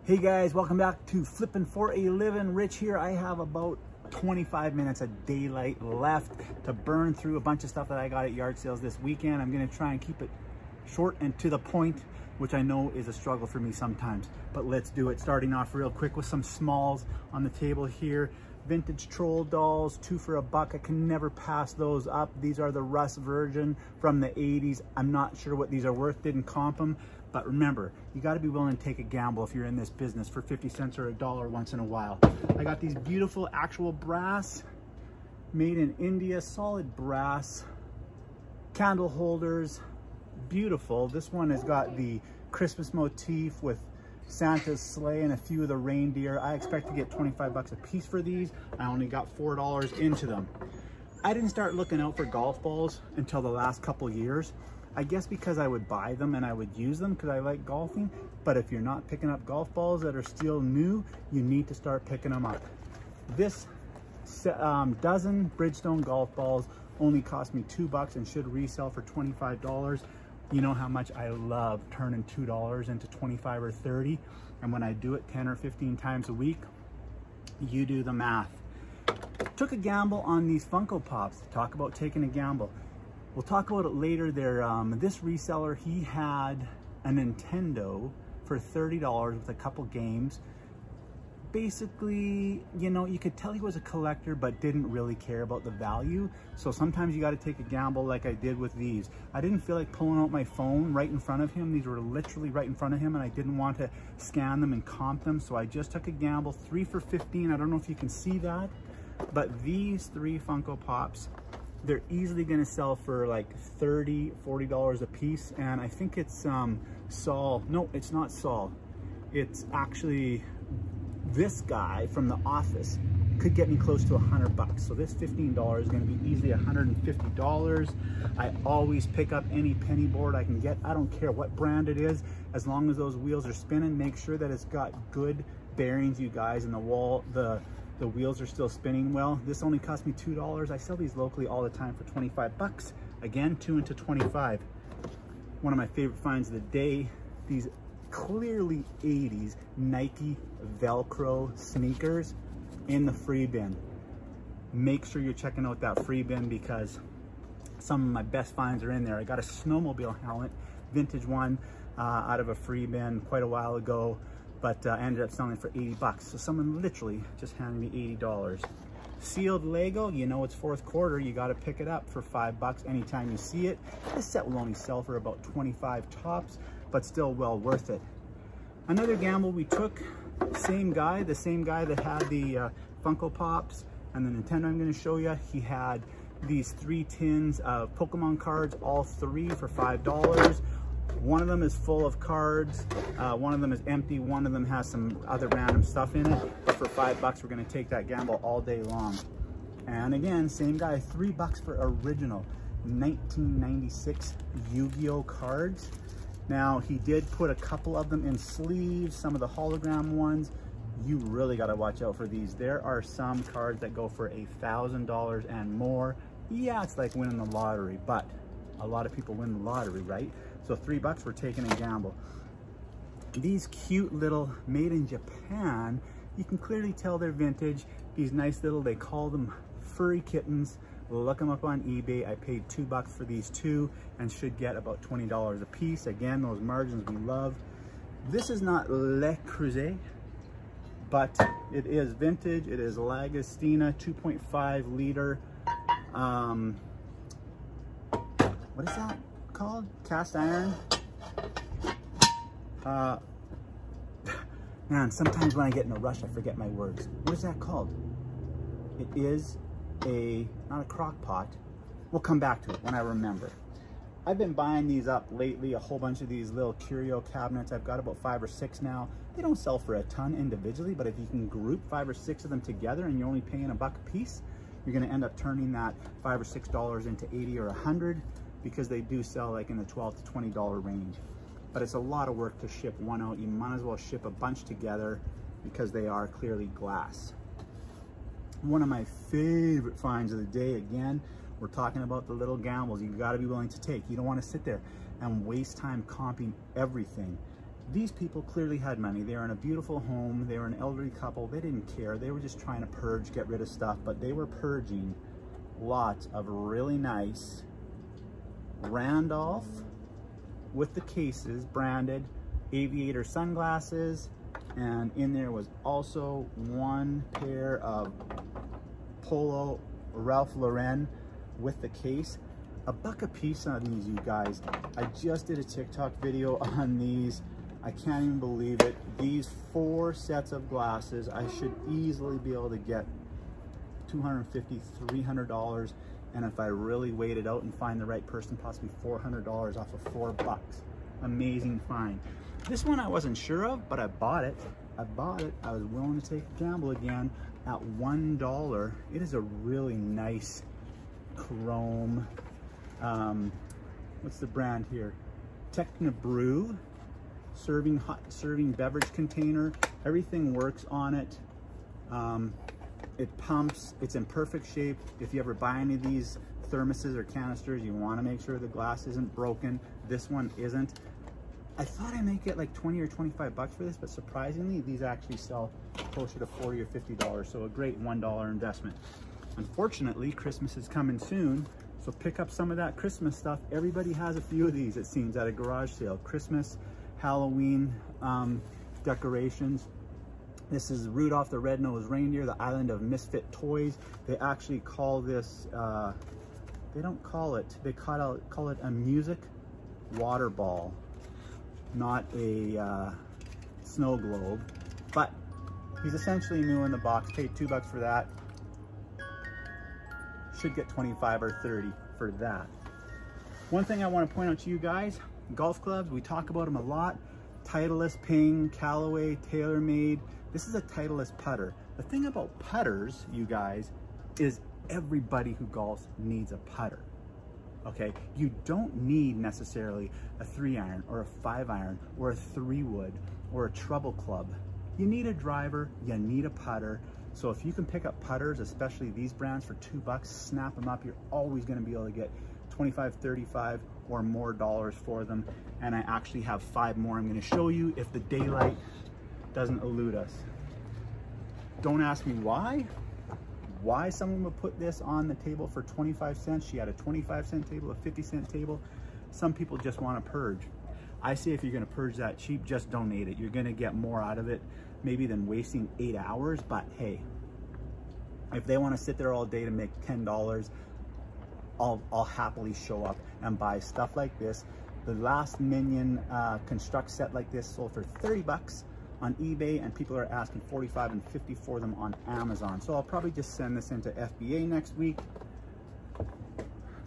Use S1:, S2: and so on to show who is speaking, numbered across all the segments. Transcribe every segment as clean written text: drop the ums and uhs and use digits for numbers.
S1: Hey guys, welcome back to Flipping for a Living. Rich here. I have about 25 minutes of daylight left to burn through a bunch of stuff that I got at yard sales this weekend. I'm going to try and keep it short and to the point, which I know is a struggle for me sometimes, but let's do it. Starting off real quick with some smalls on the table here. Vintage troll dolls, 2 for $1. I can never pass those up. These are the Russ version from the 80s. I'm not sure what these are worth, didn't comp them. But remember, you got to be willing to take a gamble if you're in this business for 50 cents or $1 once in a while. I got these beautiful actual brass, made in India, solid brass candle holders, beautiful. This one has got the Christmas motif with Santa's sleigh and a few of the reindeer. I expect to get 25 bucks a piece for these. I only got $4 into them. I didn't start looking out for golf balls until the last couple years. I guess because I would buy them and I would use them because I like golfing. But if you're not picking up golf balls that are still new, you need to start picking them up. This dozen Bridgestone golf balls only cost me $2 and should resell for $25. You know how much I love turning $2 into 25 or 30. And when I do it 10 or 15 times a week, you do the math. Took a gamble on these Funko Pops. Talk about taking a gamble. We'll talk about it later. This reseller, he had a Nintendo for $30 with a couple games. Basically, you know, you could tell he was a collector, but didn't really care about the value. So sometimes you got to take a gamble like I did with these. I didn't feel like pulling out my phone right in front of him. These were literally right in front of him, and I didn't want to scan them and comp them. So I just took a gamble, 3 for 15. I don't know if you can see that, but these 3 Funko Pops, they're easily going to sell for like $30, $40 a piece. And I think it's Saul. No, it's not Saul. It's actually this guy from The Office. Could get me close to $100. So this $15 is going to be easily $150. I always pick up any penny board I can get. I don't care what brand it is, as long as those wheels are spinning. Make sure that it's got good bearings, you guys, and the wheels are still spinning well. This only cost me $2. I sell these locally all the time for 25 bucks. Again, 2 into 25. One of my favorite finds of the day, these clearly 80s Nike Velcro sneakers in the free bin. Make sure you're checking out that free bin because some of my best finds are in there. I got a snowmobile helmet, vintage one, out of a free bin quite a while ago, but ended up selling for 80 bucks. So someone literally just handed me $80. Sealed Lego, you know it's fourth quarter, you got to pick it up for 5 bucks anytime you see it. This set will only sell for about 25 tops, but still well worth it. Another gamble we took, the same guy that had the Funko Pops and the Nintendo I'm going to show you. He had these 3 tins of Pokemon cards, all 3 for $5. One of them is full of cards, one of them is empty, one of them has some other random stuff in it, but for 5 bucks we're going to take that gamble all day long. And again, same guy, 3 bucks for original 1996 Yu-Gi-Oh cards. Now he did put a couple of them in sleeves, some of the hologram ones. You really got to watch out for these. There are some cards that go for $1,000 and more. Yeah, it's like winning the lottery, but a lot of people win the lottery, right? So 3 bucks, we're taking a gamble. These cute little made in Japan, you can clearly tell they're vintage. These nice little, they call them furry kittens. Look them up on eBay. I paid 2 bucks for these 2 and should get about $20 a piece. Again, those margins we love. This is not Le Creuset, but it is vintage. It is Lagostina 2.5 liter. What is that called? Cast iron. Man, sometimes when I get in a rush, I forget my words. What is that called? It is not a crock pot. We'll come back to it when I remember. I've been buying these up lately, a whole bunch of these little curio cabinets. I've got about 5 or 6 now. They don't sell for a ton individually, but if you can group 5 or 6 of them together and you're only paying $1 a piece, you're gonna end up turning that $5 or $6 into 80 or 100 because they do sell like in the $12 to $20 range. But it's a lot of work to ship one out. You might as well ship a bunch together because they are clearly glass. One of my favorite finds of the day, again, we're talking about the little gambles you got to be willing to take. You don't want to sit there and waste time comping everything. These people clearly had money. They were in a beautiful home. They were an elderly couple. They didn't care. They were just trying to purge, get rid of stuff, but they were purging lots of really nice Randolph with the cases, branded aviator sunglasses. And in there was also one pair of Polo Ralph Lauren with the case. $1 a piece on these, you guys. I just did a TikTok video on these. I can't even believe it. These 4 sets of glasses, I should easily be able to get $250, $300. And if I really wait it out and find the right person, possibly $400 off of $4. Amazing find. This one I wasn't sure of, but I bought it. I was willing to take a gamble again at $1. It is a really nice chrome, what's the brand here? Technobrew serving beverage container. Everything works on it. It pumps. It's in perfect shape. If you ever buy any of these thermoses or canisters, you want to make sure the glass isn't broken. This one isn't. I thought I might get like 20 or 25 bucks for this, but surprisingly, these actually sell closer to 40 or $50. So a great $1 investment. Unfortunately, Christmas is coming soon. So pick up some of that Christmas stuff. Everybody has a few of these, it seems, at a garage sale. Christmas, Halloween decorations. This is Rudolph the Red-Nosed Reindeer, the Island of Misfit Toys. They actually call this, they don't call it, they call it a music water ball, not a snow globe. But he's essentially new in the box. Paid $2 for that. Should get 25 or 30 for that. One thing I want to point out to you guys, golf clubs, we talk about them a lot. Titleist, Ping, Callaway, TaylorMade. This is a Titleist putter. The thing about putters, you guys, is everybody who golfs needs a putter. Okay, you don't need necessarily a 3-iron or a 5-iron or a 3-wood or a treble club. You need a driver, you need a putter. So if you can pick up putters, especially these brands, for $2, snap them up. You're always going to be able to get 25, 35 or more dollars for them. And I actually have 5 more I'm going to show you if the daylight doesn't elude us. Don't ask me why someone would put this on the table for 25 cents. She had a 25-cent table, a 50-cent table. Some people just want to purge. I say if you're going to purge that cheap, just donate it. You're going to get more out of it maybe than wasting 8 hours. But hey, if they want to sit there all day to make $10, I'll happily show up and buy stuff like this. The last Minion Construct set like this sold for $30 on eBay, and people are asking $45 and $50 for them on Amazon. So I'll probably just send this into FBA next week.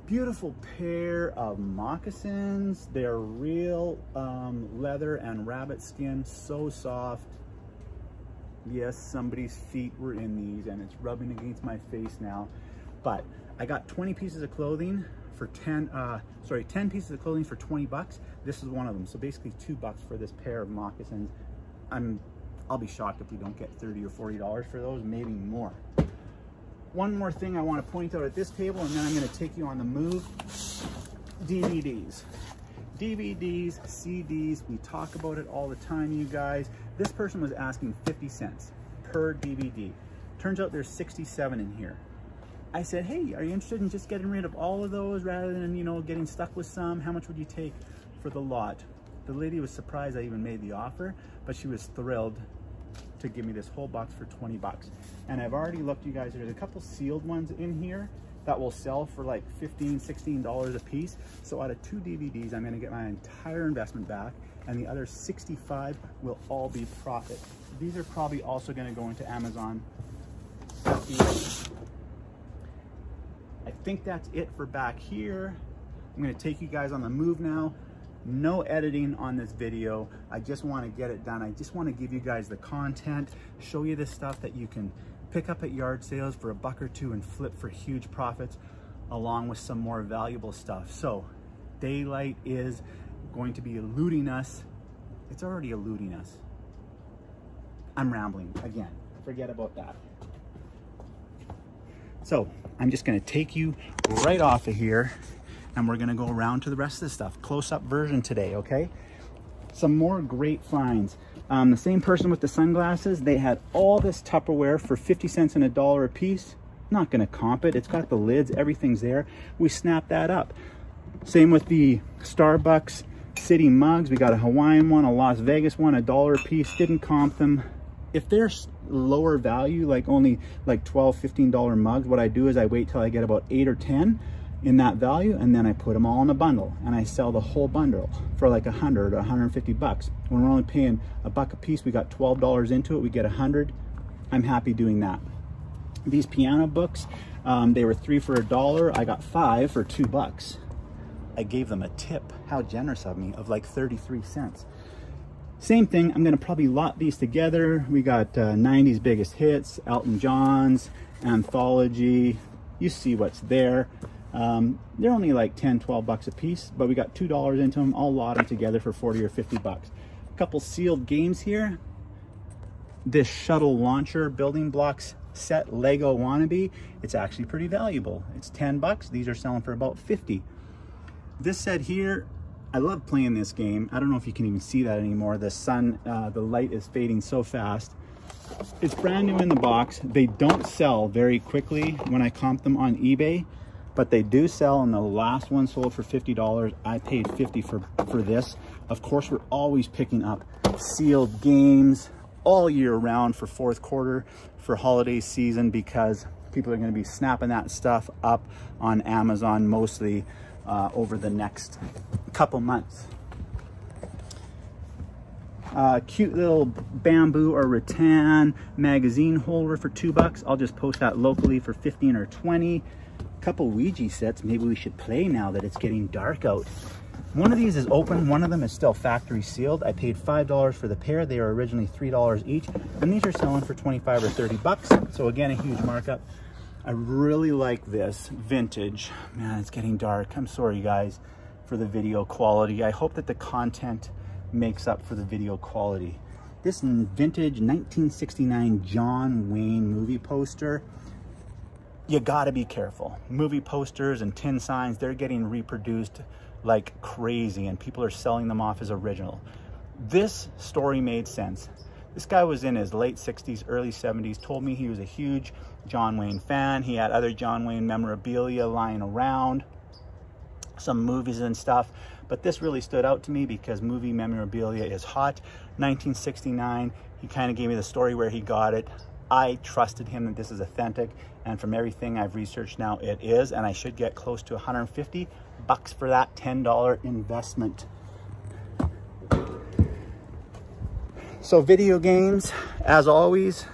S1: Beautiful pair of moccasins. They're real leather and rabbit skin, so soft. Yes, somebody's feet were in these and it's rubbing against my face now. But I got 20 pieces of clothing for 10 pieces of clothing for $20. This is one of them. So basically $2 for this pair of moccasins. I'll be shocked if we don't get $30 or $40 for those, maybe more. One more thing I want to point out at this table, and then I'm going to take you on the move. DVDs, CDs, we talk about it all the time, you guys. This person was asking 50 cents per DVD. Turns out there's 67 in here. I said, hey, are you interested in just getting rid of all of those rather than, you know, getting stuck with some? How much would you take for the lot? The lady was surprised I even made the offer, but she was thrilled to give me this whole box for $20. And I've already looked, you guys, there's a couple sealed ones in here that will sell for like $15, $16 a piece. So out of 2 DVDs, I'm gonna get my entire investment back, and the other 65 will all be profit. These are probably also gonna go into Amazon. I think that's it for back here. I'm gonna take you guys on the move now. No editing on this video. I just want to get it done. I just want to give you guys the content, show you the stuff that you can pick up at yard sales for $1 or $2 and flip for huge profits, along with some more valuable stuff. So daylight is going to be eluding us. It's already eluding us. I'm rambling again. Forget about that. So I'm just going to take you right off of here, and we're gonna go around to the rest of the stuff. Close-up version today, okay? Some more great finds. The same person with the sunglasses, they had all this Tupperware for 50 cents and $1 a piece. Not gonna comp it. It's got the lids, everything's there. We snapped that up. Same with the Starbucks City mugs. We got a Hawaiian one, a Las Vegas one, $1 a piece. Didn't comp them. If they're lower value, like only like $12, $15 mugs, what I do is I wait till I get about 8 or 10 in that value, and then I put them all in a bundle and I sell the whole bundle for like 100 or 150 bucks. When we're only paying $1 a piece, we got $12 into it, we get 100. I'm happy doing that. These piano books, they were 3 for $1. I got 5 for $2. I gave them a tip, how generous of me, of like 33 cents. Same thing, I'm gonna probably lot these together. We got 90s biggest hits, Elton John's, anthology. You see what's there. They're only like 10, 12 bucks a piece, but we got $2 into them. I'll lot them together for 40 or 50 bucks. A couple sealed games here. This shuttle launcher building blocks set Lego wannabe. It's actually pretty valuable. It's 10 bucks. These are selling for about 50. This set here, I love playing this game. I don't know if you can even see that anymore. The sun, the light is fading so fast. It's brand new in the box. They don't sell very quickly when I comp them on eBay, but they do sell, and the last one sold for $50. I paid $50 for this. Of course, we're always picking up sealed games all year round for fourth quarter, for holiday season, because people are gonna be snapping that stuff up on Amazon mostly over the next couple months. Cute little bamboo or rattan magazine holder for $2. I'll just post that locally for 15 or 20. Couple Ouija sets. Maybe we should play now that it's getting dark out. One of these is open, one of them is still factory sealed. I paid $5 for the pair. They were originally $3 each, and these are selling for 25 or 30 bucks. So again, a huge markup. I really like this vintage. Man, it's getting dark. I'm sorry guys for the video quality. I hope that the content makes up for the video quality. This vintage 1969 John Wayne movie poster. You gotta be careful. Movie posters and tin signs, they're getting reproduced like crazy, and people are selling them off as original. This story made sense. This guy was in his late 60s, early 70s, told me he was a huge John Wayne fan. He had other John Wayne memorabilia lying around, some movies and stuff, but this really stood out to me because movie memorabilia is hot. 1969, he kind of gave me the story where he got it. I trusted him that this is authentic, and from everything I've researched now, it is, and I should get close to 150 bucks for that $10 investment. So video games, as always,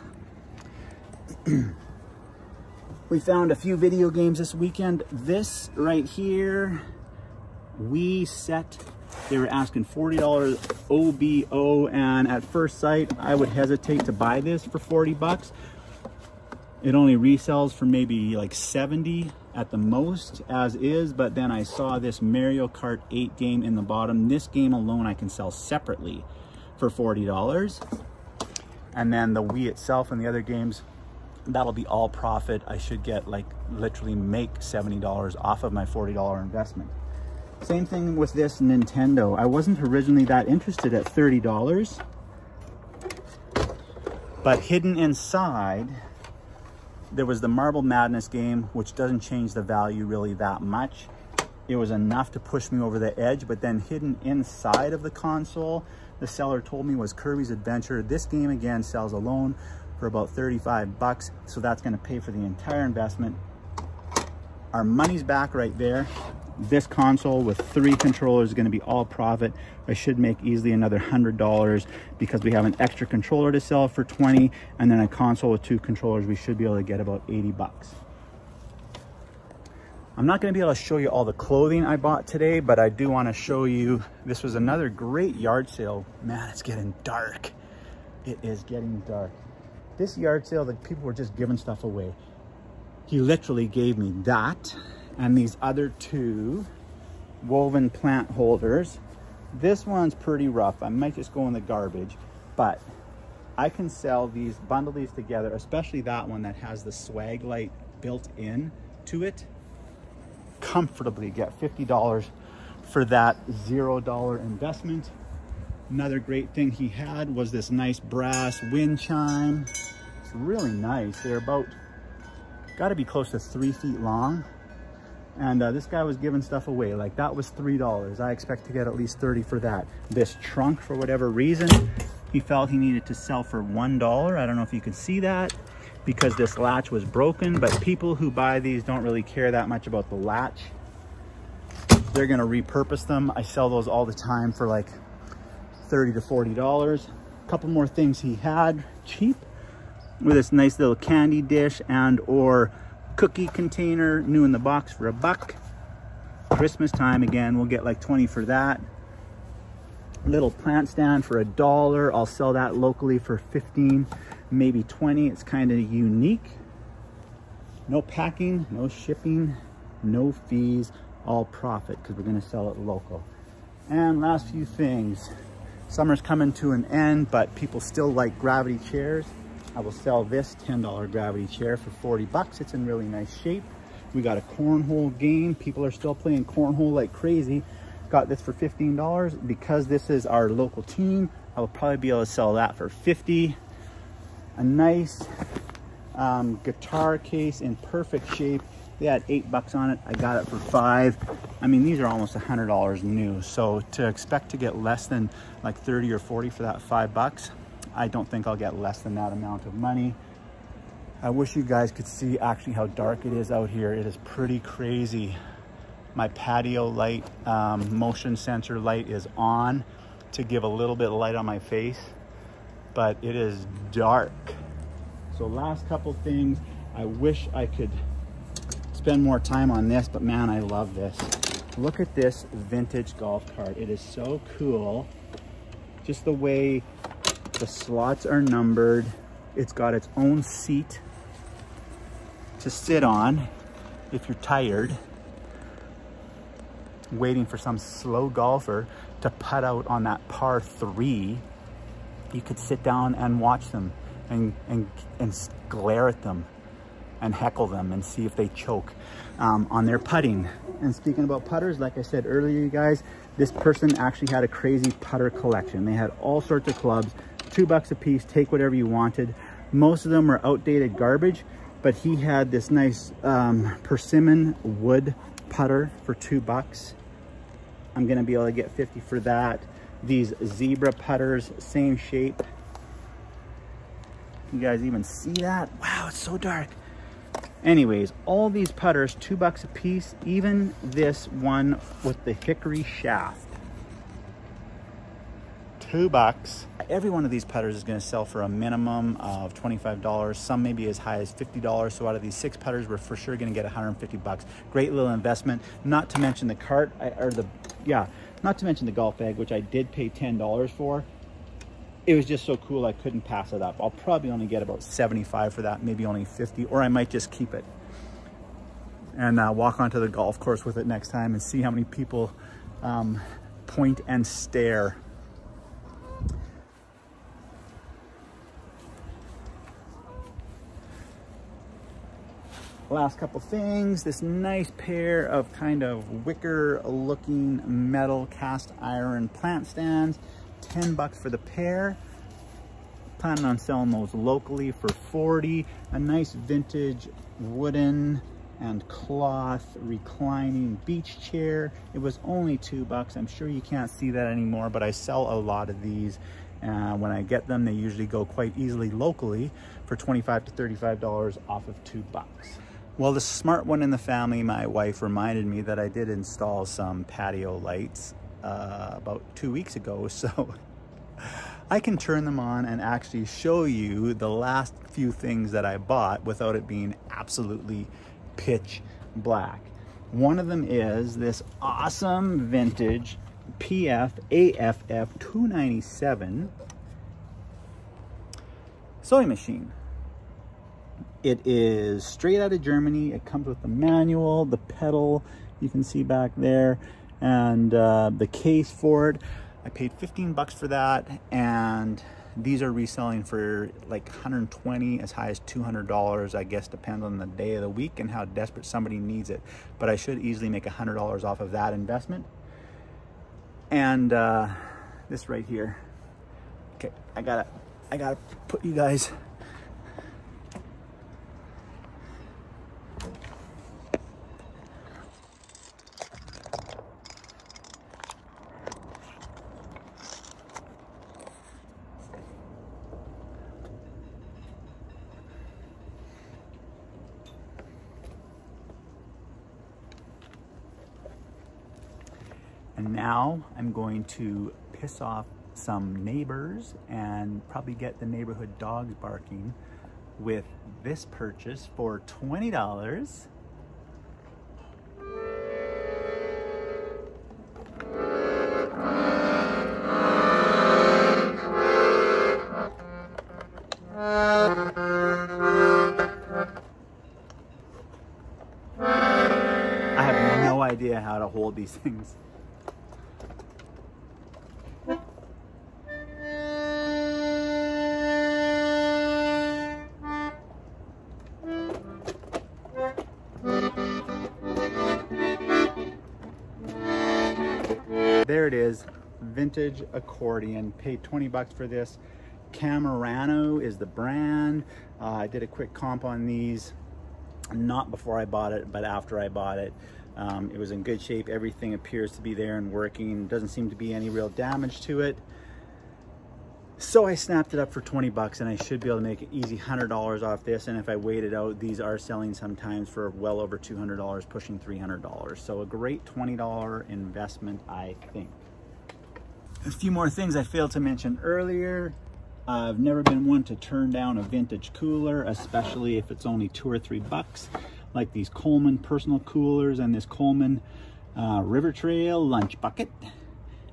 S1: we found a few video games this weekend. This right here, Wii set, they were asking $40 OBO, and at first sight, I would hesitate to buy this for 40 bucks. It only resells for maybe like 70 at the most as is, but then I saw this Mario Kart 8 game in the bottom. This game alone I can sell separately for $40. And then the Wii itself and the other games, that'll be all profit. I should get like literally make $70 off of my $40 investment. Same thing with this Nintendo. I wasn't originally that interested at $30, but hidden inside, there was the Marble Madness game, which doesn't change the value really that much. It was enough to push me over the edge, but then hidden inside of the console, the seller told me was Kirby's Adventure. This game again sells alone for about 35 bucks, so that's gonna pay for the entire investment. Our money's back right there. This console with 3 controllers is going to be all profit. I should make easily another $100 because we have an extra controller to sell for 20, and then a console with 2 controllers. We should be able to get about 80 bucks. I'm not going to be able to show you all the clothing I bought today, but I do want to show you, this was another great yard sale. Man, it's getting dark. It is getting dark. This yard sale, the people were just giving stuff away. He literally gave me that and these other 2 woven plant holders. This one's pretty rough. I might just go in the garbage, but I can sell these, bundle these together, especially that one that has the swag light built in to it. Comfortably get $50 for that $0 investment. Another great thing he had was this nice brass wind chime. It's really nice. They're about, got to be close to 3 feet long. And this guy was giving stuff away. Like that was $3. I expect to get at least 30 for that. This trunk, for whatever reason, he felt he needed to sell for $1. I don't know if you can see that because this latch was broken, but people who buy these don't really care that much about the latch. They're gonna repurpose them. I sell those all the time for like $30 to $40. A couple more things he had cheap with this nice little candy dish and or cookie container, new in the box for $1. Christmas time again, we'll get like 20 for that. Little plant stand for $1. I'll sell that locally for 15, maybe 20. It's kind of unique. No packing, no shipping, no fees, all profit because we're going to sell it local. And last few things. Summer's coming to an end, but people still like gravity chairs. I will sell this $10 gravity chair for $40. It's in really nice shape. We got a cornhole game. People are still playing cornhole like crazy. Got this for $15. Because this is our local team, I will probably be able to sell that for $50. A nice guitar case in perfect shape. They had $8 on it. I got it for $5. I mean, these are almost $100 new. So to expect to get less than like 30 or 40 for that $5, I don't think I'll get less than that amount of money. I wish you guys could see actually how dark it is out here. It is pretty crazy. My patio light, motion sensor light is on to give a little bit of light on my face, but it is dark. So last couple things, I wish I could spend more time on this, but man, I love this. Look at this vintage golf cart. It is so cool. Just the way the slots are numbered. It's got its own seat to sit on if you're tired, waiting for some slow golfer to putt out on that par 3. You could sit down and watch them and glare at them and heckle them and see if they choke on their putting. And speaking about putters, like I said earlier, you guys, this person actually had a crazy putter collection. They had all sorts of clubs, $2 a piece, take whatever you wanted. Most of them were outdated garbage, but he had this nice persimmon wood putter for $2. I'm gonna be able to get 50 for that. These zebra putters, same shape. You guys even see that? Wow, it's so dark. Anyways, all these putters, $2 a piece, even this one with the hickory shaft. $2. Every one of these putters is going to sell for a minimum of $25. Some maybe as high as $50. So out of these 6 putters, we're for sure going to get $150. Great little investment. Not to mention the cart, not to mention the golf bag, which I did pay $10 for. It was just so cool, I couldn't pass it up. I'll probably only get about 75 for that, maybe only 50, or I might just keep it and walk onto the golf course with it next time and see how many people point and stare. Last couple things, this nice pair of kind of wicker looking metal cast iron plant stands, $10 for the pair. Planning on selling those locally for $40. A nice vintage wooden and cloth reclining beach chair. It was only $2. I'm sure you can't see that anymore, but I sell a lot of these. When I get them, they usually go quite easily locally for $25 to $35 off of $2. Well, the smart one in the family, my wife, reminded me that I did install some patio lights about 2 weeks ago, so I can turn them on and actually show you the last few things that I bought without it being absolutely pitch black. One of them is this awesome vintage PF AFF 297 sewing machine. It is straight out of Germany. It comes with the manual, the pedal you can see back there, and the case for it. I paid $15 for that, and these are reselling for like $120, as high as $200. I guess depends on the day of the week and how desperate somebody needs it. But I should easily make $100 off of that investment. And this right here. Okay, I gotta put you guys. And now I'm going to piss off some neighbors and probably get the neighborhood dogs barking with this purchase for $20. I have no idea how to hold these things. There it is, vintage accordion. Paid 20 bucks for this. Camerano is the brand. I did a quick comp on these, not before I bought it, but after I bought it. It was in good shape. Everything appears to be there and working. Doesn't seem to be any real damage to it. So I snapped it up for 20 bucks and I should be able to make an easy $100 off this. And if I wait it out, these are selling sometimes for well over $200, pushing $300. So a great $20 investment, I think. A few more things I failed to mention earlier. I've never been one to turn down a vintage cooler, especially if it's only $2 or $3, like these Coleman personal coolers and this Coleman River Trail lunch bucket.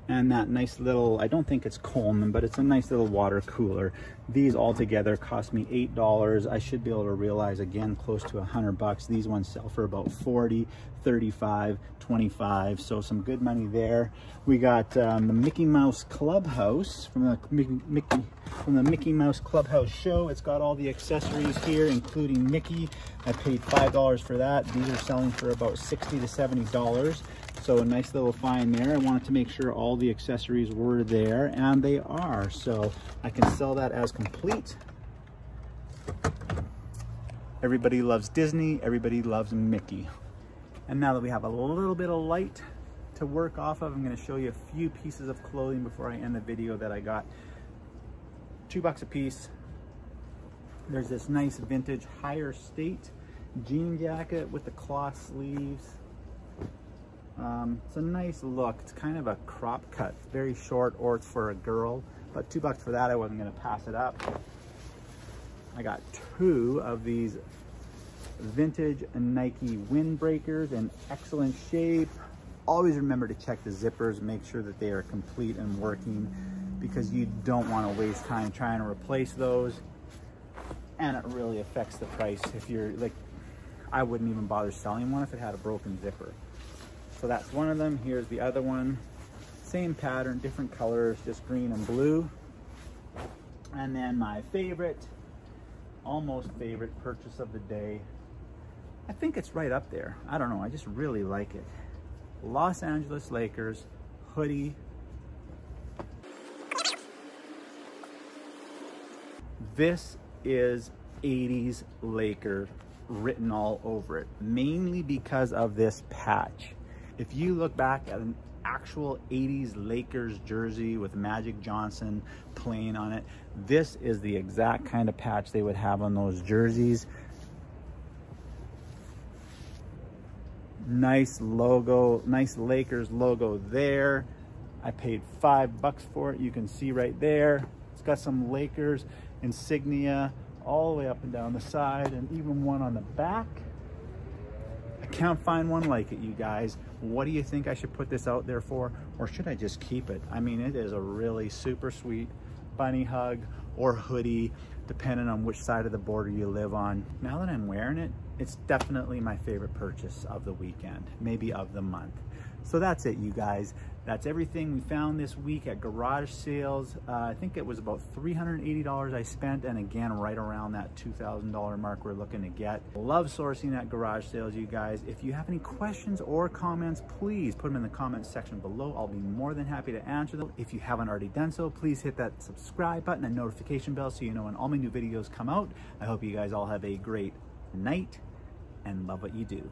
S1: And that nice little, I don't think it's Coleman, but it's a nice little water cooler. These all together cost me $8. I should be able to realize, again, close to $100. These ones sell for about 40, 35, 25, so some good money there. We got the Mickey Mouse Clubhouse from the Mickey Mouse Clubhouse show. It's got all the accessories here, including Mickey. I paid $5 for that. These are selling for about $60 to $70. So a nice little find there. I wanted to make sure all the accessories were there, and they are. So I can sell that as complete. Everybody loves Disney. Everybody loves Mickey. And now that we have a little bit of light to work off of, I'm going to show you a few pieces of clothing before I end the video that I got. $2 a piece. There's this nice vintage Higher State jean jacket with the cloth sleeves. It's a nice look. It's kind of a crop cut, very short, or it's for a girl, but $2 for that. I wasn't going to pass it up. I got 2 of these vintage Nike windbreakers in excellent shape. Always remember to check the zippers, make sure that they are complete and working, because you don't want to waste time trying to replace those, and it really affects the price. If you're like, I wouldn't even bother selling one if it had a broken zipper. So that's one of them. Here's the other one. Same pattern, different colors, just green and blue. And then my favorite, almost favorite purchase of the day. I think it's right up there. I don't know, I just really like it. Los Angeles Lakers hoodie. This is 80s Lakers written all over it, mainly because of this patch. If you look back at an actual 80s Lakers jersey with Magic Johnson playing on it, this is the exact kind of patch they would have on those jerseys. Nice logo, nice Lakers logo there. I paid $5 for it. You can see right there. It's got some Lakers insignia all the way up and down the side, and even one on the back. I can't find one like it, you guys. What do you think I should put this out there for? Or should I just keep it? I mean, it is a really super sweet bunny hug or hoodie, depending on which side of the border you live on. Now that I'm wearing it, it's definitely my favorite purchase of the weekend, maybe of the month. So that's it, you guys. That's everything we found this week at garage sales. I think it was about $380 I spent, and again, right around that $2,000 mark we're looking to get. Love sourcing at garage sales, you guys. If you have any questions or comments, please put them in the comments section below. I'll be more than happy to answer them. If you haven't already done so, please hit that subscribe button and notification bell so you know when all my new videos come out. I hope you guys all have a great night and love what you do.